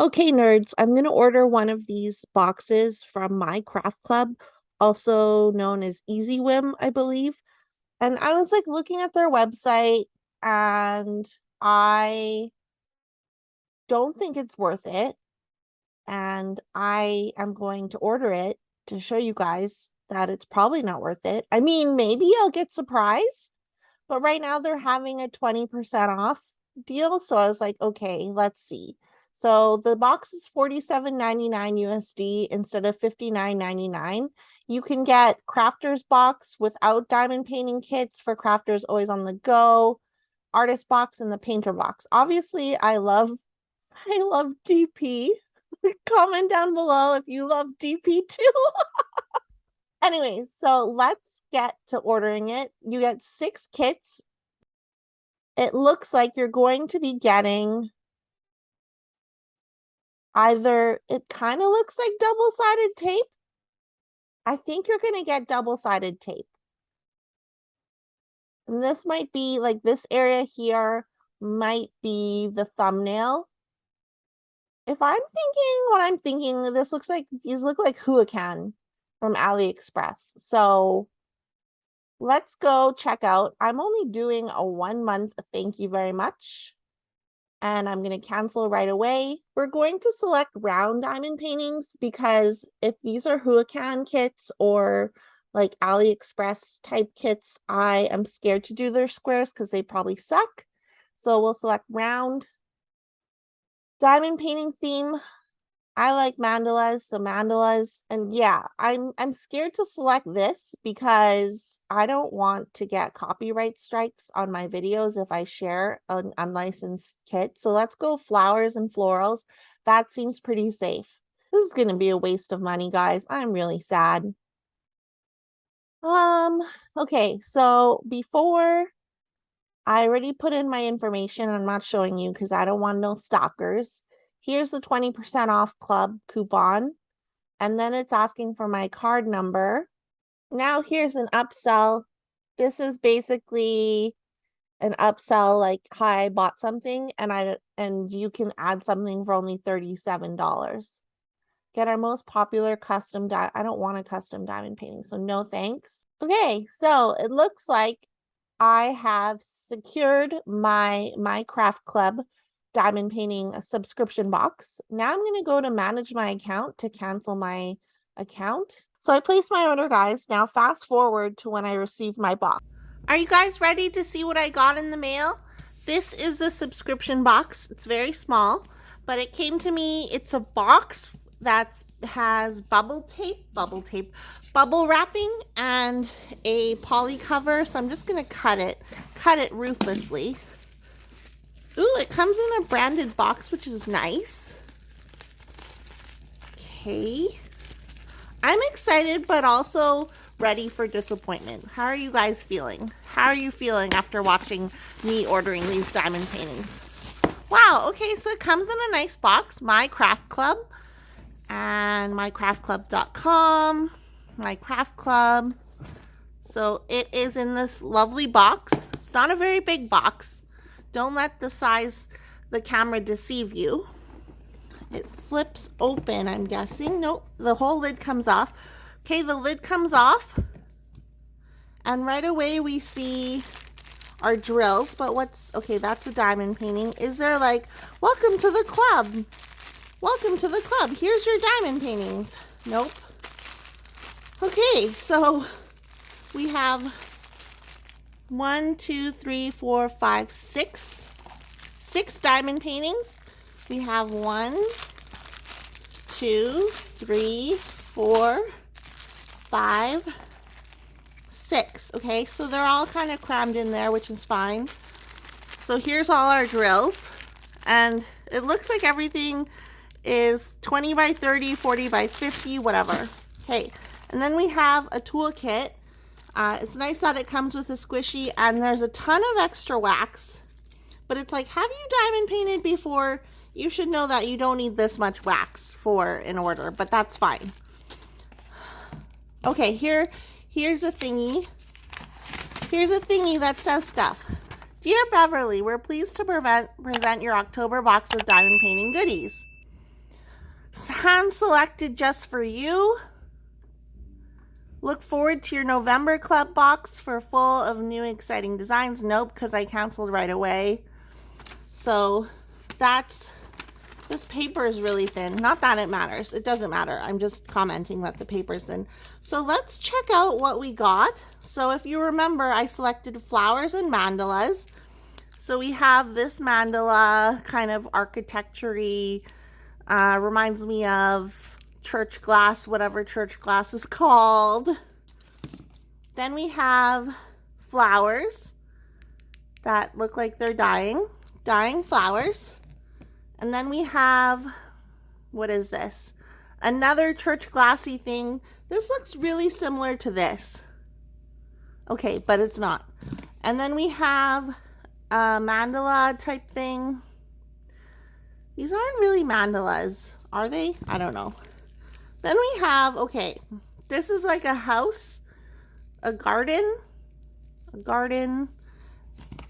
Okay, nerds, I'm going to order one of these boxes from MyCraftClub, also known as EasyWhim, I believe. And I was like looking at their website and I don't think it's worth it. And I am going to order it to show you guys that it's probably not worth it. I mean, maybe I'll get surprised, but right now they're having a 20% off deal. So I was like, okay, let's see. So the box is $47.99 USD instead of $59.99. You can get Crafter's box without diamond painting kits for crafters always on the go, artist box, and the painter box. Obviously, I love DP. Comment down below if you love DP too. Anyway, so let's get to ordering it. You get 6 kits. It looks like you're going to be getting either, it kind of looks like double-sided tape. I think you're going to get double-sided tape. And this might be like this area here might be the thumbnail. If I'm thinking what I'm thinking, this looks like these look like Huacan from AliExpress. So let's go check out. I'm only doing a 1 month thank you very much. And I'm going to cancel right away. We're going to select round diamond paintings because if these are Huacan kits or like AliExpress type kits, I am scared to do their squares because they probably suck. So we'll select round. Diamond painting theme. I like mandalas, so mandalas. And yeah, I'm scared to select this because I don't want to get copyright strikes on my videos if I share an unlicensed kit. So let's go flowers and florals. That seems pretty safe. This is going to be a waste of money, guys. I'm really sad. Okay, so before I already put in my information, I'm not showing you because I don't want no stalkers. Here's the 20% off club coupon. And then it's asking for my card number. Now here's an upsell. This is basically an upsell, like, hi, I bought something and you can add something for only $37. Get our most popular custom I don't want a custom diamond painting, so no thanks. Okay, so it looks like I have secured my MyCraftClub diamond painting subscription box. Now I'm going to go to manage my account to cancel my account. So I placed my order, guys. Now fast forward to when I received my box. Are you guys ready to see what I got in the mail? This is the subscription box. It's very small, but it came to me. It's a box that has bubble wrapping, and a poly cover. So I'm just gonna cut it ruthlessly. Ooh, it comes in a branded box, which is nice. Okay. I'm excited, but also ready for disappointment. How are you guys feeling? How are you feeling after watching me ordering these diamond paintings? Wow, okay, so it comes in a nice box. MyCraftClub and MyCraftClub.com, MyCraftClub. So it is in this lovely box. It's not a very big box. Don't let the camera deceive you. It flips open, I'm guessing. Nope, the whole lid comes off. Okay, the lid comes off. And right away we see our drills. But okay, that's a diamond painting. Is there like, welcome to the club. Welcome to the club. Here's your diamond paintings. Nope. Okay, so we have 1, 2, 3, 4, 5, 6. 6 diamond paintings. We have 1, 2, 3, 4, 5, 6. Okay, so they're all kind of crammed in there, which is fine. So here's all our drills. And it looks like everything is 20 by 30, 40 by 50, whatever. Okay, and then we have a toolkit. It's nice that it comes with a squishy, and there's a ton of extra wax. But it's like, have you diamond painted before? You should know that you don't need this much wax for an order, but that's fine. Okay, here's a thingy. Here's a thingy that says stuff. Dear Beverly, we're pleased to present your October box of diamond painting goodies. hand selected just for you. Look forward to your November club box for full of new exciting designs. Nope, because I canceled right away. So this paper is really thin. Not that it matters. It doesn't matter. I'm just commenting that the paper's thin. So let's check out what we got. So if you remember, I selected flowers and mandalas. So we have this mandala, kind of architecture-y, reminds me of church glass, whatever church glass is called. Then we have flowers that look like they're dying flowers. And then we have, what is this? Another church glassy thing. This looks really similar to this. Okay, but it's not. And then we have a mandala type thing. These aren't really mandalas, are they? I don't know. Then we have, okay, this is like a house, a garden,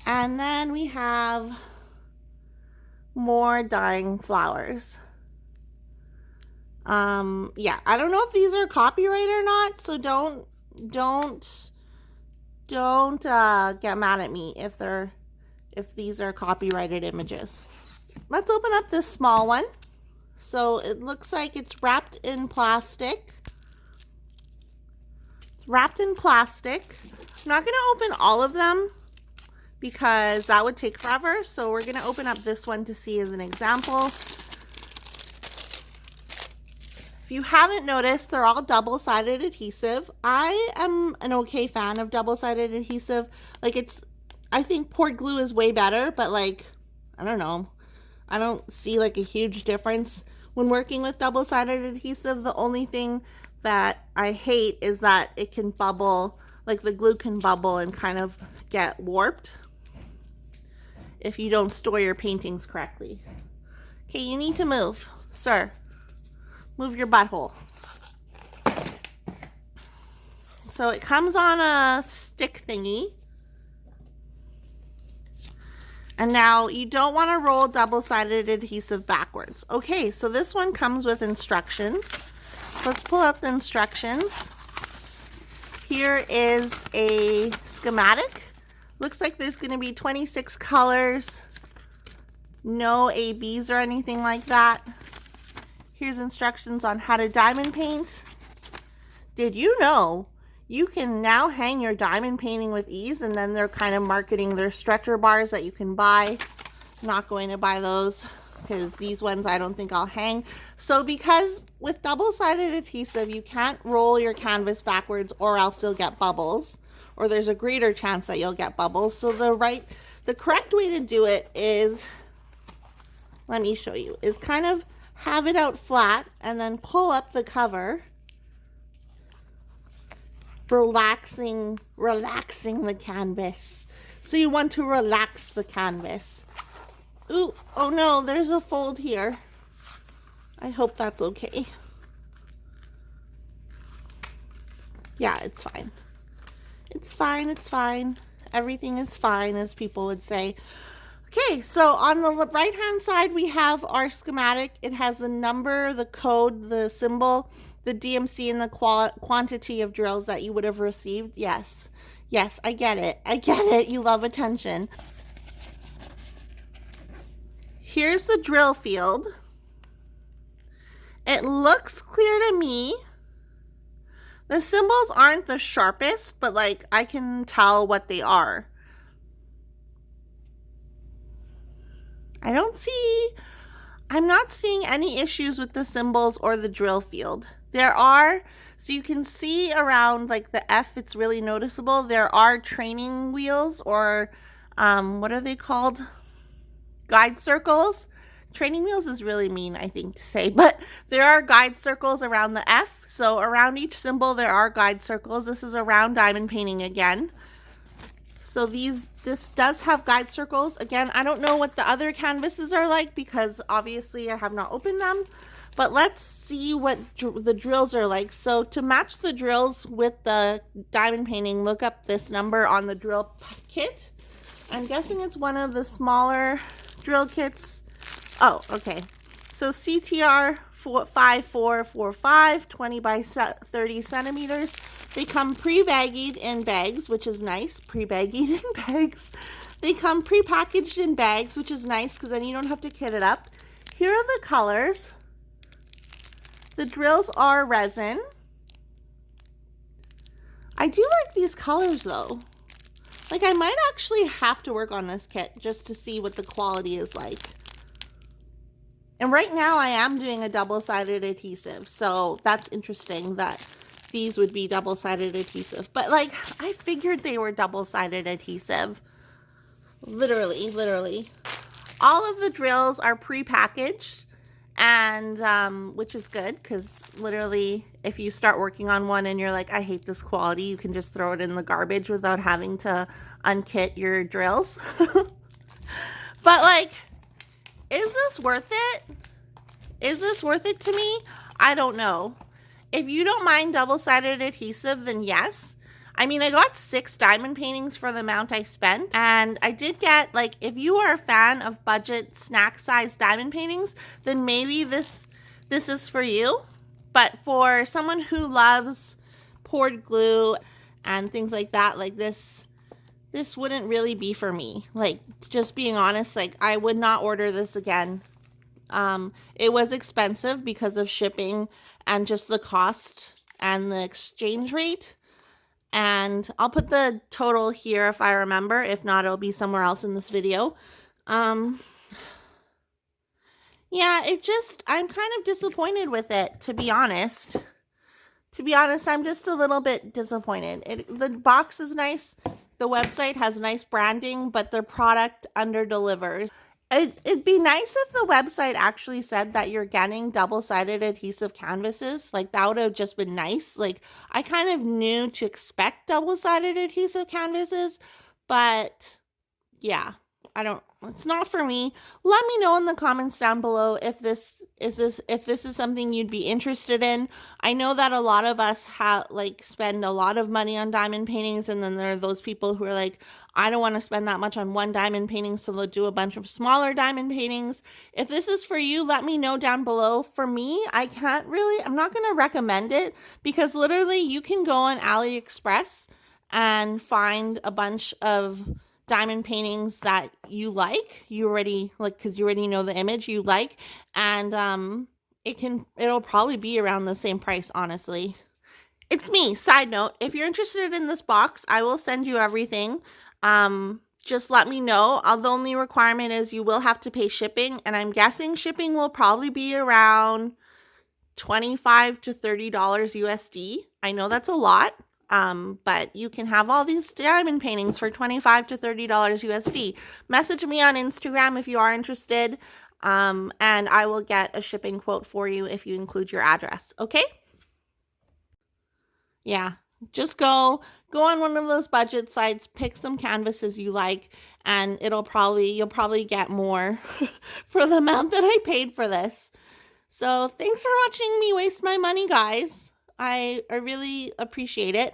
and then we have more dying flowers. Yeah, I don't know if these are copyright or not, so don't get mad at me if these are copyrighted images. Let's open up this small one. So it looks like it's wrapped in plastic. It's wrapped in plastic. I'm not going to open all of them because that would take forever. So we're going to open up this one to see as an example. If you haven't noticed, they're all double-sided adhesive. I am an okay fan of double-sided adhesive. Like I think poured glue is way better, but like, I don't know. I don't see like a huge difference when working with double-sided adhesive. The only thing that I hate is that it can bubble, like the glue can bubble and kind of get warped if you don't store your paintings correctly. Okay, you need to move, sir. Move your butthole. So it comes on a stick thingy. And now you don't want to roll double-sided adhesive backwards. Okay, so this one comes with instructions. Let's pull out the instructions. Here is a schematic. Looks like there's going to be 26 colors. No ABs or anything like that. Here's instructions on how to diamond paint. Did you know you can now hang your diamond painting with ease? And then they're kind of marketing their stretcher bars that you can buy. I'm not going to buy those because these ones I don't think I'll hang. So because with double-sided adhesive, you can't roll your canvas backwards or else you'll get bubbles, or there's a greater chance that you'll get bubbles. So the correct way to do it is, let me show you, is kind of have it out flat and then pull up the cover, relaxing the canvas. So you want to relax the canvas. Ooh, oh no, there's a fold here. I hope that's okay. Yeah, it's fine. It's fine, it's fine. Everything is fine, as people would say. Okay, so on the right-hand side, we have our schematic. It has the number, the code, the symbol, the DMC, and the quantity of drills that you would have received. Yes, yes, I get it. I get it. You love attention. Here's the drill field. It looks clear to me. The symbols aren't the sharpest, but like I can tell what they are. I'm not seeing any issues with the symbols or the drill field. There are, so you can see around like the F, it's really noticeable. There are training wheels, or what are they called? Guide circles. Training wheels is really mean, I think, to say, but there are guide circles around the F. So around each symbol, there are guide circles. This is a round diamond painting again. So this does have guide circles. Again, I don't know what the other canvases are like because obviously I have not opened them, but let's see what the drills are like. So to match the drills with the diamond painting, look up this number on the drill kit. I'm guessing it's one of the smaller drill kits. Oh, okay. So CTR 5445, 20 by 30 centimeters. They come pre-baggied in bags, which is nice. Pre-baggied in bags. They come pre-packaged in bags, which is nice because then you don't have to kit it up. Here are the colors. The drills are resin. I do like these colors though. Like, I might actually have to work on this kit just to see what the quality is like. And right now I am doing a double-sided adhesive, so that's interesting that these would be double-sided adhesive. But like, I figured they were double-sided adhesive. Literally. All of the drills are pre-packaged, and which is good because literally if you start working on one and you're like, I hate this quality, you can just throw it in the garbage without having to unkit your drills. But like, is this worth it? Is this worth it to me? I don't know. If you don't mind double-sided adhesive, then yes. I mean, I got 6 diamond paintings for the amount I spent, and I did get, like, if you are a fan of budget snack-sized diamond paintings, then maybe this is for you. But for someone who loves poured glue and things like that, like this wouldn't really be for me. Like, just being honest, like, I would not order this again. It was expensive because of shipping and just the cost and the exchange rate. And I'll put the total here if I remember. If not, it'll be somewhere else in this video. Yeah, I'm kind of disappointed with it, to be honest. To be honest, I'm just a little bit disappointed. The box is nice. The website has nice branding, but the product under-delivers. It'd be nice if the website actually said that you're getting double-sided adhesive canvases. Like, that would have just been nice. Like, I kind of knew to expect double-sided adhesive canvases, but yeah, it's not for me. Let me know in the comments down below if this is something you'd be interested in. I know that a lot of us spend a lot of money on diamond paintings, and then there are those people who are like, I don't want to spend that much on one diamond painting, so they'll do a bunch of smaller diamond paintings. If this is for you, let me know down below. For me, I'm not going to recommend it because literally you can go on AliExpress and find a bunch of diamond paintings that you like, because you already know the image you like, and it'll probably be around the same price, honestly. It's me. Side note, if you're interested in this box, I will send you everything. Just let me know. The only requirement is you will have to pay shipping, and I'm guessing shipping will probably be around $25 to $30 USD. I know that's a lot. But you can have all these diamond paintings for $25 to $30 USD. Message me on Instagram if you are interested, and I will get a shipping quote for you if you include your address, okay? Yeah, just go on one of those budget sites, pick some canvases you like, and you'll probably get more for the amount that I paid for this. So thanks for watching me waste my money, guys. I really appreciate it.